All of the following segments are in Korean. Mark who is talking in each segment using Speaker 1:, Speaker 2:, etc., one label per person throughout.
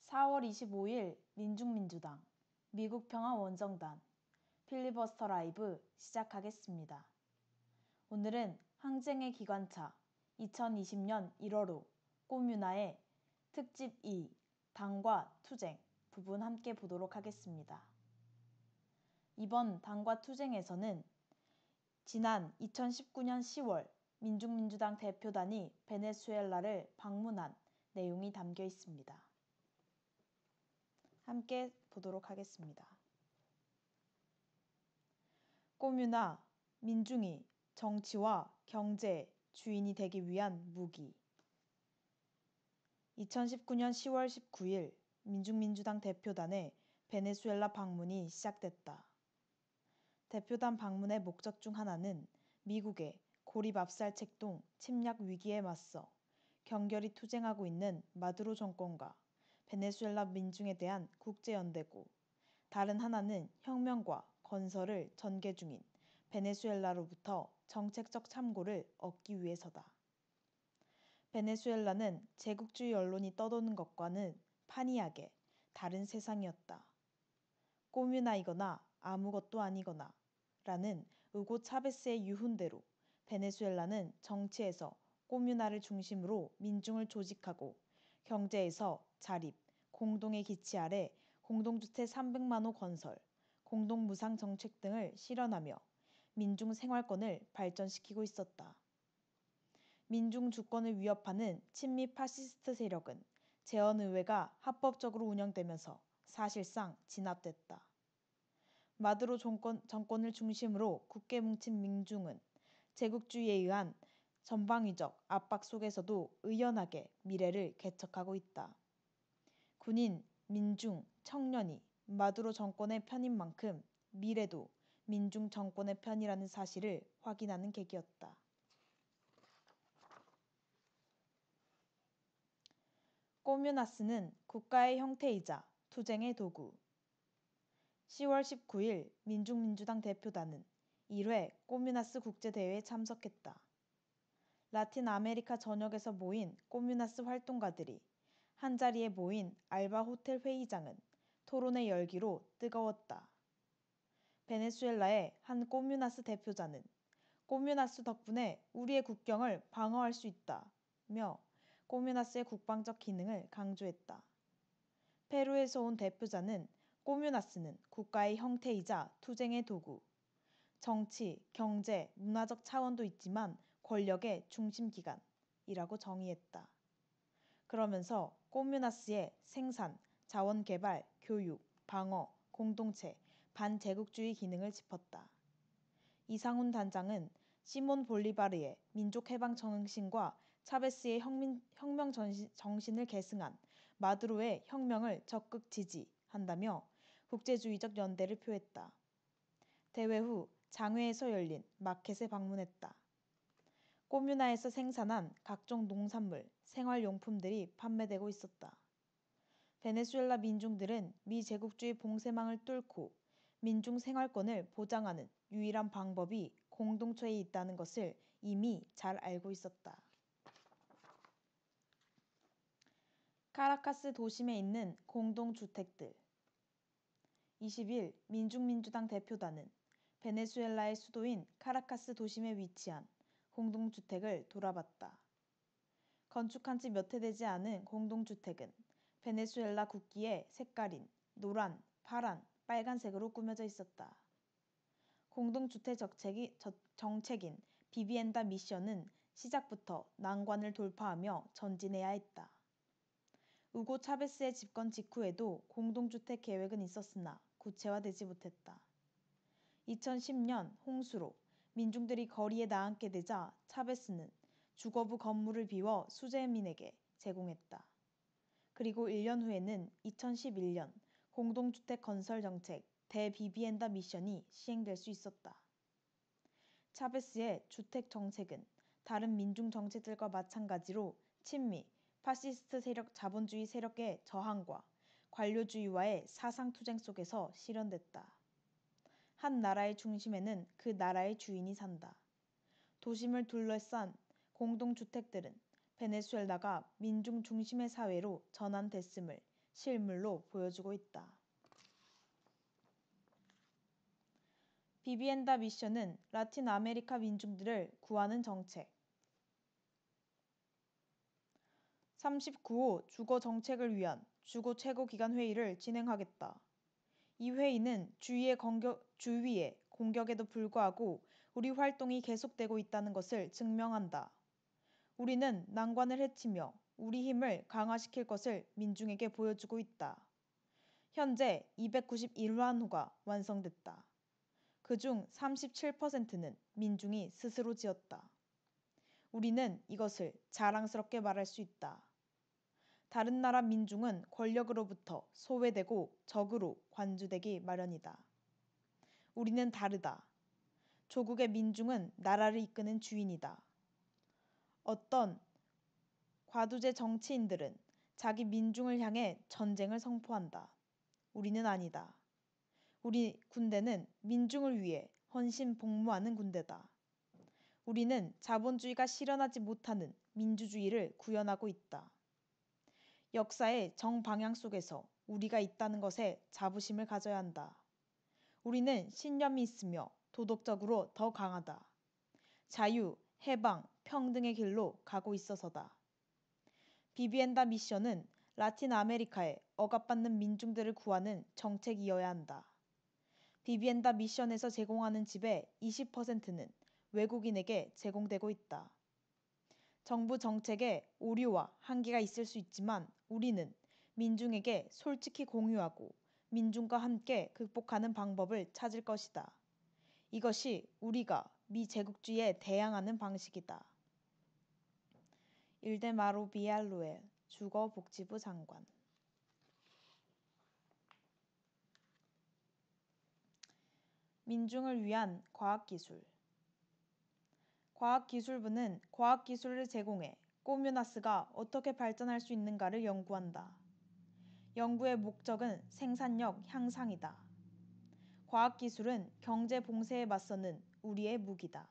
Speaker 1: 4월 25일 민중민주당, 미국평화원정단, 필리버스터 라이브 시작하겠습니다. 오늘은 항쟁의 기관차 2020년 1월호 꽃뮤나의 특집 2 당과 투쟁 부분 함께 보도록 하겠습니다. 이번 당과 투쟁에서는 지난 2019년 10월 민중민주당 대표단이 베네수엘라를 방문한 내용이 담겨 있습니다. 함께 보도록 하겠습니다. 꽃뮤나, 민중이 정치와 경제 주인이 되기 위한 무기. 2019년 10월 19일 민중민주당 대표단의 베네수엘라 방문이 시작됐다. 대표단 방문의 목적 중 하나는 미국의 고립압살 책동 침략 위기에 맞서 격렬히 투쟁하고 있는 마두로 정권과 베네수엘라 민중에 대한 국제연대고, 다른 하나는 혁명과 건설을 전개 중인 베네수엘라로부터 정책적 참고를 얻기 위해서다. 베네수엘라는 제국주의 언론이 떠도는 것과는 판이하게 다른 세상이었다. 꽃뮤나이거나 아무것도 아니거나 라는 우고 차베스의 유훈대로 베네수엘라는 정치에서 꽃뮤나를 중심으로 민중을 조직하고 경제에서 자립, 공동의 기치 아래 공동주택 300만 호 건설, 공동무상 정책 등을 실현하며 민중 생활권을 발전시키고 있었다. 민중 주권을 위협하는 친미 파시스트 세력은 재헌의회가 합법적으로 운영되면서 사실상 진압됐다. 마두로 정권을 중심으로 굳게 뭉친 민중은 제국주의에 의한 전방위적 압박 속에서도 의연하게 미래를 개척하고 있다. 군인, 민중, 청년이 마두로 정권의 편인 만큼 미래도 민중 정권의 편이라는 사실을 확인하는 계기였다. 꽃뮤나스는 국가의 형태이자 투쟁의 도구. 10월 19일 민중민주당 대표단은 1회 꽃뮤나스 국제대회에 참석했다. 라틴 아메리카 전역에서 모인 꽃뮤나스 활동가들이 한자리에 모인 알바 호텔 회의장은 토론의 열기로 뜨거웠다. 베네수엘라의 한 꽃뮤나스 대표자는 꽃뮤나스 덕분에 우리의 국경을 방어할 수 있다며 꽃뮤나스의 국방적 기능을 강조했다. 페루에서 온 대표자는 꽃뮤나스는 국가의 형태이자 투쟁의 도구, 정치, 경제, 문화적 차원도 있지만 권력의 중심기관이라고 정의했다. 그러면서 꽃뮤나스의 생산, 자원개발, 교육, 방어, 공동체, 반제국주의 기능을 짚었다. 이상훈 단장은 시몬 볼리바르의 민족해방 정신과 차베스의 혁명 정신을 계승한 마두로의 혁명을 적극 지지한다며 국제주의적 연대를 표했다. 대회 후 장외에서 열린 마켓에 방문했다. 꽃뮤나에서 생산한 각종 농산물, 생활용품들이 판매되고 있었다. 베네수엘라 민중들은 미제국주의 봉쇄망을 뚫고 민중 생활권을 보장하는 유일한 방법이 공동체에 있다는 것을 이미 잘 알고 있었다. 카라카스 도심에 있는 공동주택들. 20일 민중민주당 대표단은 베네수엘라의 수도인 카라카스 도심에 위치한 공동주택을 돌아봤다. 건축한 지 몇 해 되지 않은 공동주택은 베네수엘라 국기의 색깔인 노란, 파란, 빨간색으로 꾸며져 있었다. 공동주택 정책인 비비엔다 미션은 시작부터 난관을 돌파하며 전진해야 했다. 우고 차베스의 집권 직후에도 공동주택 계획은 있었으나 구체화되지 못했다. 2010년 홍수로 민중들이 거리에 나앉게 되자 차베스는 주거부 건물을 비워 수재민에게 제공했다. 그리고 1년 후에는 2011년 공동주택 건설 정책 대비비엔다 미션이 시행될 수 있었다. 차베스의 주택 정책은 다른 민중 정책들과 마찬가지로 친미, 파시스트 세력 자본주의 세력의 저항과 관료주의와의 사상투쟁 속에서 실현됐다. 한 나라의 중심에는 그 나라의 주인이 산다. 도심을 둘러싼 공동주택들은 베네수엘라가 민중 중심의 사회로 전환됐음을 실물로 보여주고 있다. 비비엔다 미션은 라틴 아메리카 민중들을 구하는 정책. 39호 주거 정책을 위한 주거 최고기관 회의를 진행하겠다. 이 회의는 주위의 공격에도 불구하고 우리 활동이 계속되고 있다는 것을 증명한다. 우리는 난관을 헤치며 우리 힘을 강화시킬 것을 민중에게 보여주고 있다. 현재 291환호가 완성됐다. 그중 37%는 민중이 스스로 지었다. 우리는 이것을 자랑스럽게 말할 수 있다. 다른 나라 민중은 권력으로부터 소외되고 적으로 관주되기 마련이다. 우리는 다르다. 조국의 민중은 나라를 이끄는 주인이다. 어떤 과두제 정치인들은 자기 민중을 향해 전쟁을 선포한다. 우리는 아니다. 우리 군대는 민중을 위해 헌신복무하는 군대다. 우리는 자본주의가 실현하지 못하는 민주주의를 구현하고 있다. 역사의 정방향 속에서 우리가 있다는 것에 자부심을 가져야 한다. 우리는 신념이 있으며 도덕적으로 더 강하다. 자유, 해방, 평등의 길로 가고 있어서다. 비비엔다 미션은 라틴 아메리카에 억압받는 민중들을 구하는 정책이어야 한다. 비비엔다 미션에서 제공하는 집의 20%는 외국인에게 제공되고 있다. 정부 정책에 오류와 한계가 있을 수 있지만 우리는 민중에게 솔직히 공유하고 민중과 함께 극복하는 방법을 찾을 것이다. 이것이 우리가 미제국주의에 대항하는 방식이다. 일데마로 비알루엘 주거복지부 장관. 민중을 위한 과학기술. 과학기술부는 과학기술을 제공해 꼬뮤나스가 어떻게 발전할 수 있는가를 연구한다. 연구의 목적은 생산력 향상이다. 과학기술은 경제 봉쇄에 맞서는 우리의 무기다.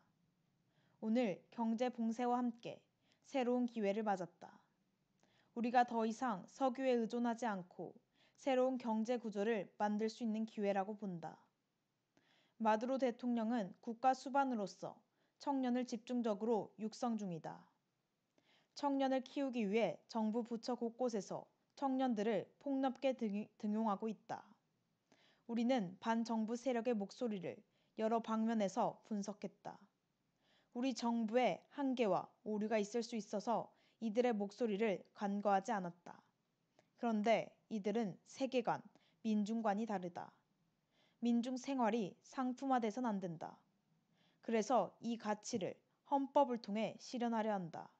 Speaker 1: 오늘 경제 봉쇄와 함께 새로운 기회를 맞았다. 우리가 더 이상 석유에 의존하지 않고 새로운 경제 구조를 만들 수 있는 기회라고 본다. 마두로 대통령은 국가 수반으로서 청년을 집중적으로 육성 중이다. 청년을 키우기 위해 정부 부처 곳곳에서 청년들을 폭넓게 등용하고 있다. 우리는 반정부 세력의 목소리를 여러 방면에서 분석했다. 우리 정부의 한계와 오류가 있을 수 있어서 이들의 목소리를 간과하지 않았다. 그런데 이들은 세계관, 민중관이 다르다. 민중 생활이 상품화돼선 안 된다. 그래서 이 가치를 헌법을 통해 실현하려 한다.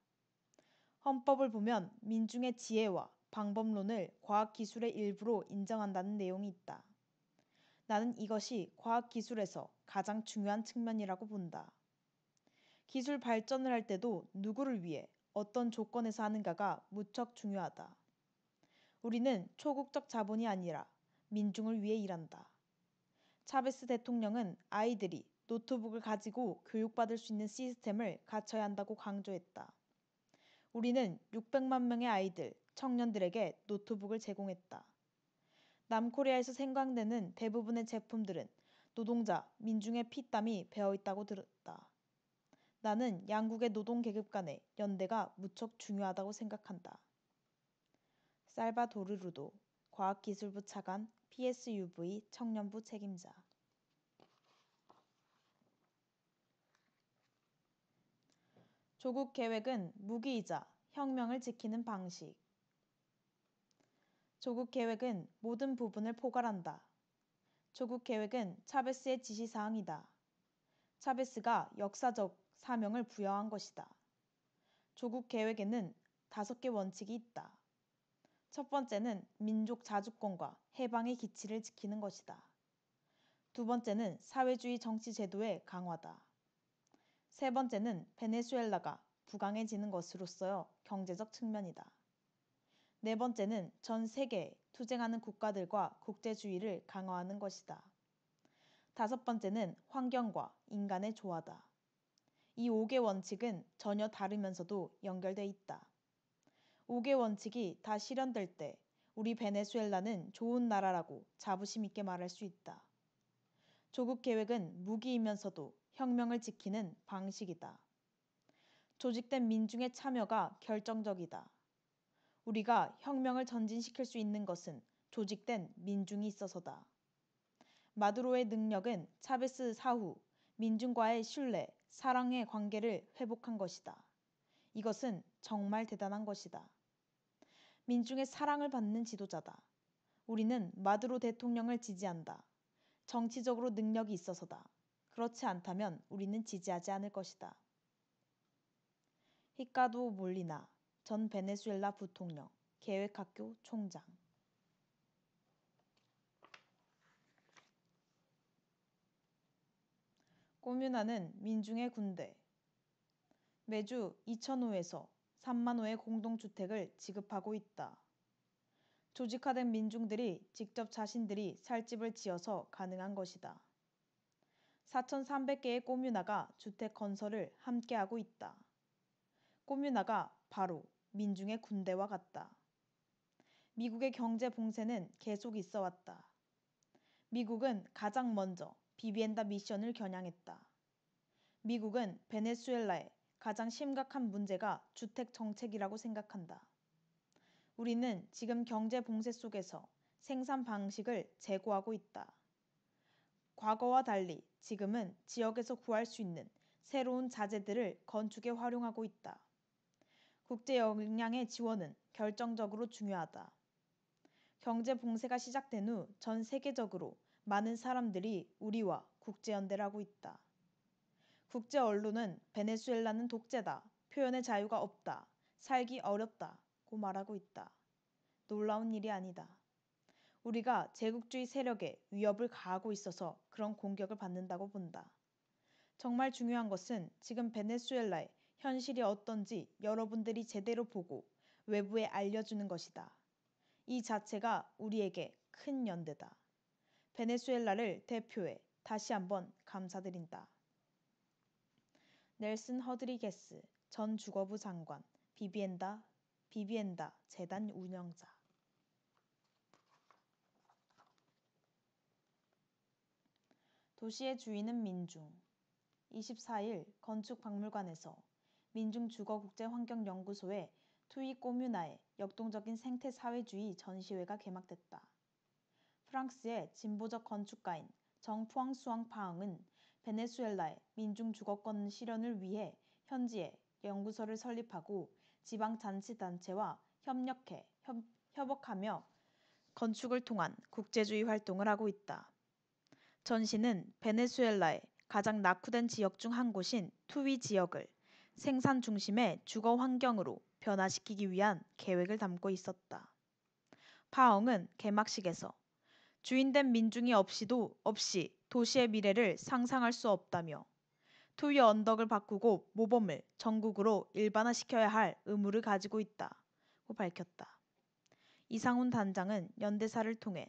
Speaker 1: 헌법을 보면 민중의 지혜와 방법론을 과학기술의 일부로 인정한다는 내용이 있다. 나는 이것이 과학기술에서 가장 중요한 측면이라고 본다. 기술 발전을 할 때도 누구를 위해 어떤 조건에서 하는가가 무척 중요하다. 우리는 초국적 자본이 아니라 민중을 위해 일한다. 차베스 대통령은 아이들이 노트북을 가지고 교육받을 수 있는 시스템을 갖춰야 한다고 강조했다. 우리는 600만 명의 아이들, 청년들에게 노트북을 제공했다. 남코리아에서 생산되는 대부분의 제품들은 노동자, 민중의 피땀이 배어있다고 들었다. 나는 양국의 노동 계급 간의 연대가 무척 중요하다고 생각한다. 살바도르 루도, 과학기술부 차관, PSUV 청년부 책임자. 조국 계획은 무기이자 혁명을 지키는 방식. 조국 계획은 모든 부분을 포괄한다. 조국 계획은 차베스의 지시사항이다. 차베스가 역사적 사명을 부여한 것이다. 조국 계획에는 5개 원칙이 있다. 첫 번째는 민족 자주권과 해방의 기치를 지키는 것이다. 두 번째는 사회주의 정치 제도의 강화다. 세 번째는 베네수엘라가 부강해지는 것으로서의 경제적 측면이다. 네 번째는 전 세계에 투쟁하는 국가들과 국제주의를 강화하는 것이다. 다섯 번째는 환경과 인간의 조화다. 이 5개 원칙은 전혀 다르면서도 연결돼 있다. 5개 원칙이 다 실현될 때 우리 베네수엘라는 좋은 나라라고 자부심 있게 말할 수 있다. 조국 계획은 무기이면서도 혁명을 지키는 방식이다. 조직된 민중의 참여가 결정적이다. 우리가 혁명을 전진시킬 수 있는 것은 조직된 민중이 있어서다. 마두로의 능력은 차베스 사후 민중과의 신뢰, 사랑의 관계를 회복한 것이다. 이것은 정말 대단한 것이다. 민중의 사랑을 받는 지도자다. 우리는 마두로 대통령을 지지한다. 정치적으로 능력이 있어서다. 그렇지 않다면 우리는 지지하지 않을 것이다. 히카도 몰리나 전 베네수엘라 부통령, 계획학교 총장. 꼬뮤나는 민중의 군대. 매주 2,000호에서 3만 호의 공동주택을 지급하고 있다. 조직화된 민중들이 직접 자신들이 살 집을 지어서 가능한 것이다. 4,300개의 꼬뮤나가 주택 건설을 함께하고 있다. 꼬뮤나가 바로 민중의 군대와 같다. 미국의 경제 봉쇄는 계속 있어 왔다. 미국은 가장 먼저 비비엔다 미션을 겨냥했다. 미국은 베네수엘라의 가장 심각한 문제가 주택 정책이라고 생각한다. 우리는 지금 경제 봉쇄 속에서 생산 방식을 재고하고 있다. 과거와 달리 지금은 지역에서 구할 수 있는 새로운 자재들을 건축에 활용하고 있다. 국제 역량의 지원은 결정적으로 중요하다. 경제 봉쇄가 시작된 후 전 세계적으로 많은 사람들이 우리와 국제연대를 하고 있다. 국제 언론은 베네수엘라는 독재다, 표현의 자유가 없다, 살기 어렵다고 말하고 있다. 놀라운 일이 아니다. 우리가 제국주의 세력에 위협을 가하고 있어서 그런 공격을 받는다고 본다. 정말 중요한 것은 지금 베네수엘라의 현실이 어떤지 여러분들이 제대로 보고 외부에 알려주는 것이다. 이 자체가 우리에게 큰 연대다. 베네수엘라를 대표해 다시 한번 감사드린다. 넬슨 허드리게스 전 주거부 장관, 비비엔다 재단 운영자. 도시의 주인은 민중. 24일 건축박물관에서 민중주거국제환경연구소의 투이 꼬뮤나의 역동적인 생태사회주의 전시회가 개막됐다. 프랑스의 진보적 건축가인 정푸앙수앙 파응은 베네수엘라의 민중주거권 실현을 위해 현지에 연구소를 설립하고 지방자치단체와 협업하며 건축을 통한 국제주의 활동을 하고 있다. 전시는 베네수엘라의 가장 낙후된 지역 중 한 곳인 투위 지역을 생산 중심의 주거 환경으로 변화시키기 위한 계획을 담고 있었다. 파엉은 개막식에서 주인된 민중이 없이 도시의 미래를 상상할 수 없다며 투위 언덕을 바꾸고 모범을 전국으로 일반화시켜야 할 의무를 가지고 있다고 밝혔다. 이상훈 단장은 연대사를 통해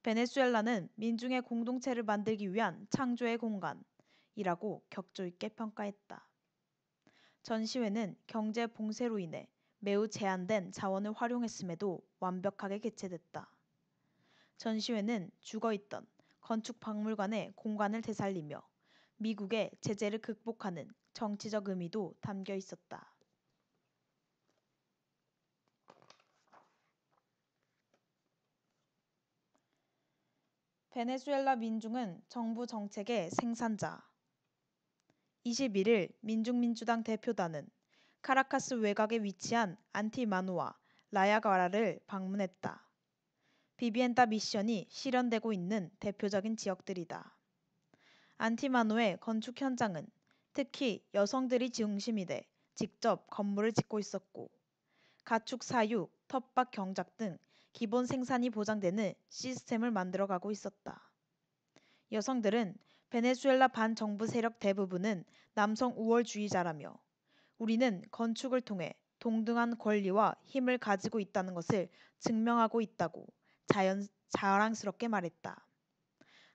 Speaker 1: 베네수엘라는 민중의 공동체를 만들기 위한 창조의 공간이라고 격조 있게 평가했다. 전시회는 경제 봉쇄로 인해 매우 제한된 자원을 활용했음에도 완벽하게 개최됐다. 전시회는 죽어있던 건축박물관의 공간을 되살리며 미국의 제재를 극복하는 정치적 의미도 담겨 있었다. 베네수엘라 민중은 정부 정책의 생산자. 21일 민중민주당 대표단은 카라카스 외곽에 위치한 안티마누아 라야가라를 방문했다. 비비엔다 미션이 실현되고 있는 대표적인 지역들이다. 안티마누의 건축 현장은 특히 여성들이 중심이 돼 직접 건물을 짓고 있었고 가축 사육, 텃밭 경작 등 기본 생산이 보장되는 시스템을 만들어가고 있었다. 여성들은 베네수엘라 반정부 세력 대부분은 남성 우월주의자라며 우리는 건축을 통해 동등한 권리와 힘을 가지고 있다는 것을 증명하고 있다고 자랑스럽게 말했다.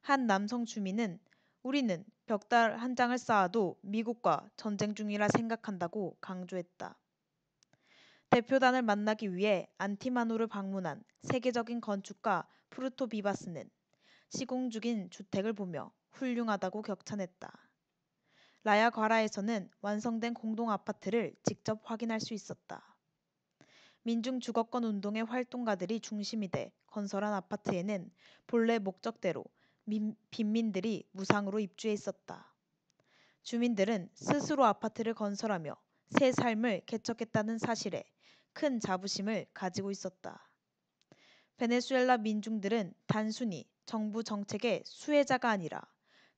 Speaker 1: 한 남성 주민은 우리는 벽달 한 장을 쌓아도 미국과 전쟁 중이라 생각한다고 강조했다. 대표단을 만나기 위해 안티마노를 방문한 세계적인 건축가 푸르토 비바스는 시공 중인 주택을 보며 훌륭하다고 격찬했다. 라야과라에서는 완성된 공동 아파트를 직접 확인할 수 있었다. 민중주거권 운동의 활동가들이 중심이 돼 건설한 아파트에는 본래 목적대로 빈민들이 무상으로 입주해 있었다. 주민들은 스스로 아파트를 건설하며 새 삶을 개척했다는 사실에 큰 자부심을 가지고 있었다. 베네수엘라 민중들은 단순히 정부 정책의 수혜자가 아니라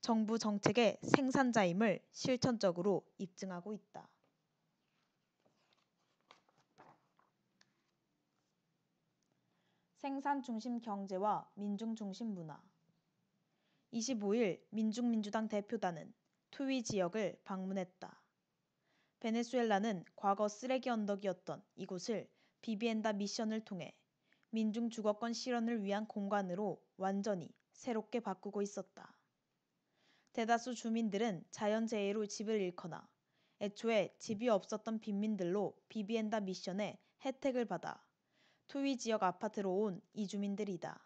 Speaker 1: 정부 정책의 생산자임을 실천적으로 입증하고 있다. 생산 중심 경제와 민중 중심 문화. 25일 민중민주당 대표단은 투위 지역을 방문했다. 베네수엘라는 과거 쓰레기 언덕이었던 이곳을 비비엔다 미션을 통해 민중 주거권 실현을 위한 공간으로 완전히 새롭게 바꾸고 있었다. 대다수 주민들은 자연재해로 집을 잃거나 애초에 집이 없었던 빈민들로 비비엔다 미션의 혜택을 받아 투위 지역 아파트로 온 이주민들이다.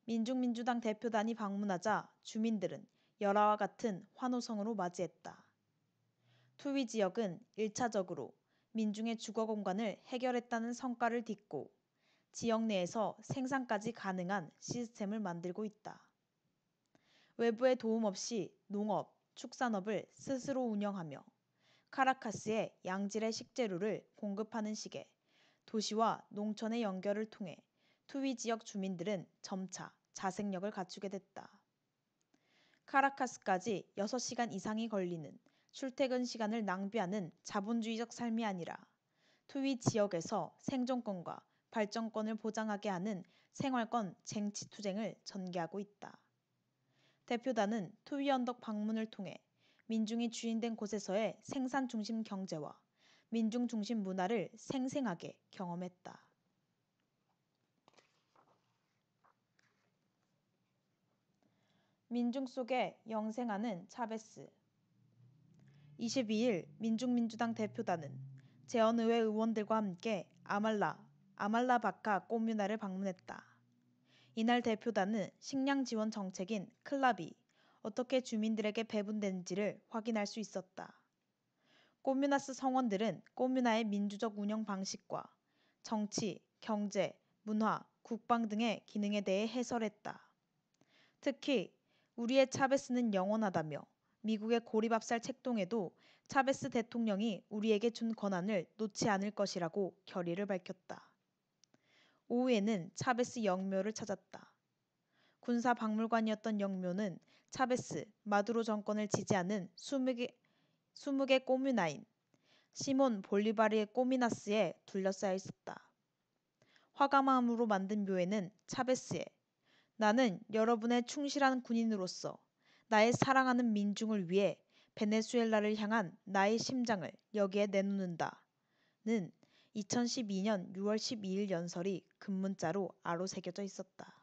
Speaker 1: 민중민주당 대표단이 방문하자 주민들은 열화와 같은 환호성으로 맞이했다. 투위 지역은 1차적으로 민중의 주거 공간을 해결했다는 성과를 딛고 지역 내에서 생산까지 가능한 시스템을 만들고 있다. 외부의 도움 없이 농업, 축산업을 스스로 운영하며 카라카스에 양질의 식재료를 공급하는 식의 도시와 농촌의 연결을 통해 투위 지역 주민들은 점차 자생력을 갖추게 됐다. 카라카스까지 6시간 이상이 걸리는 출퇴근 시간을 낭비하는 자본주의적 삶이 아니라 투위 지역에서 생존권과 발전권을 보장하게 하는 생활권 쟁취투쟁을 전개하고 있다. 대표단은 투위 언덕 방문을 통해 민중이 주인된 곳에서의 생산 중심 경제와 민중 중심 문화를 생생하게 경험했다. 민중 속에 영생하는 차베스. 22일 민중민주당 대표단은 재헌의회 의원들과 함께 아말라바카 꼬뮤나를 방문했다. 이날 대표단은 식량 지원 정책인 클랍이 어떻게 주민들에게 배분되는지를 확인할 수 있었다. 꼬뮤나스 성원들은 꼬뮤나의 민주적 운영 방식과 정치, 경제, 문화, 국방 등의 기능에 대해 해설했다. 특히 우리의 차베스는 영원하다며 미국의 고리밥살 책동에도 차베스 대통령이 우리에게 준 권한을 놓지 않을 것이라고 결의를 밝혔다. 오후에는 차베스 영묘를 찾았다. 군사박물관이었던 영묘는 차베스, 마두로 정권을 지지하는 20개 꼬뮤나인 시몬 볼리바르의 꼬미나스에 둘러싸여 있었다. 화가마음으로 만든 묘에는 차베스에 나는 여러분의 충실한 군인으로서 나의 사랑하는 민중을 위해 베네수엘라를 향한 나의 심장을 여기에 내놓는다는 2012년 6월 12일 연설이 금문자로 아로 새겨져 있었다.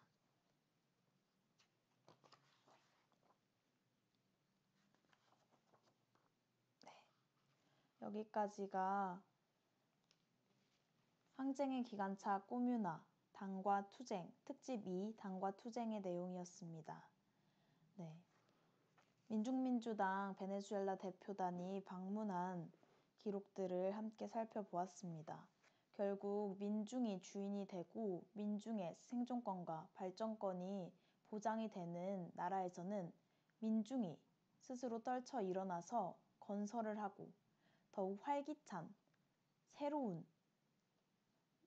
Speaker 1: 여기까지가 항쟁의 기관차 꼬뮤나 당과 투쟁 특집 2 당과 투쟁의 내용이었습니다. 네. 민중민주당 베네수엘라 대표단이 방문한 기록들을 함께 살펴보았습니다. 결국 민중이 주인이 되고 민중의 생존권과 발전권이 보장이 되는 나라에서는 민중이 스스로 떨쳐 일어나서 건설을 하고 더욱 활기찬 새로운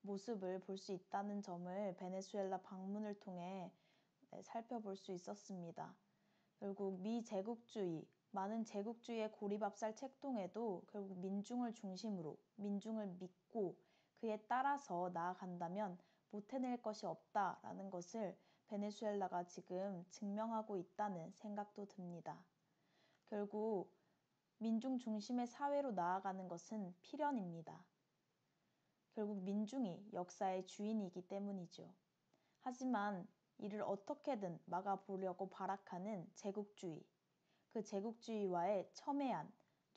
Speaker 1: 모습을 볼 수 있다는 점을 베네수엘라 방문을 통해 살펴볼 수 있었습니다. 결국 미제국주의, 많은 제국주의의 고리밥살 책동에도 결국 민중을 중심으로 민중을 믿고 그에 따라서 나아간다면 못 해낼 것이 없다라는 것을 베네수엘라가 지금 증명하고 있다는 생각도 듭니다. 결국 민중 중심의 사회로 나아가는 것은 필연입니다. 결국 민중이 역사의 주인이기 때문이죠. 하지만 이를 어떻게든 막아보려고 발악하는 제국주의, 그 제국주의와의 첨예한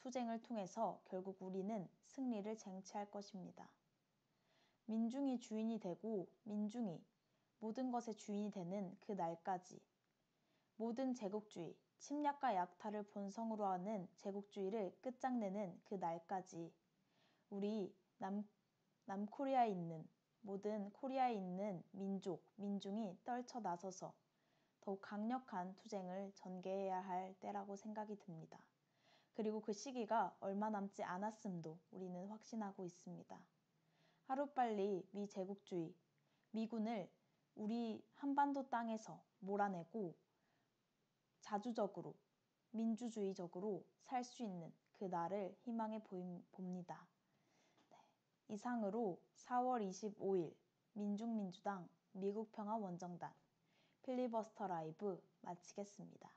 Speaker 1: 투쟁을 통해서 결국 우리는 승리를 쟁취할 것입니다. 민중이 주인이 되고 민중이 모든 것의 주인이 되는 그 날까지 모든 제국주의, 침략과 약탈을 본성으로 하는 제국주의를 끝장내는 그 날까지 우리 남코리아에 있는 모든 코리아에 있는 민족, 민중이 떨쳐 나서서 더욱 강력한 투쟁을 전개해야 할 때라고 생각이 듭니다. 그리고 그 시기가 얼마 남지 않았음도 우리는 확신하고 있습니다. 하루빨리 미 제국주의, 미군을 우리 한반도 땅에서 몰아내고 자주적으로, 민주주의적으로 살 수 있는 그 날을 희망해 봅니다. 네, 이상으로 4월 25일 민중민주당 미국평화원정단 필리버스터 라이브 마치겠습니다.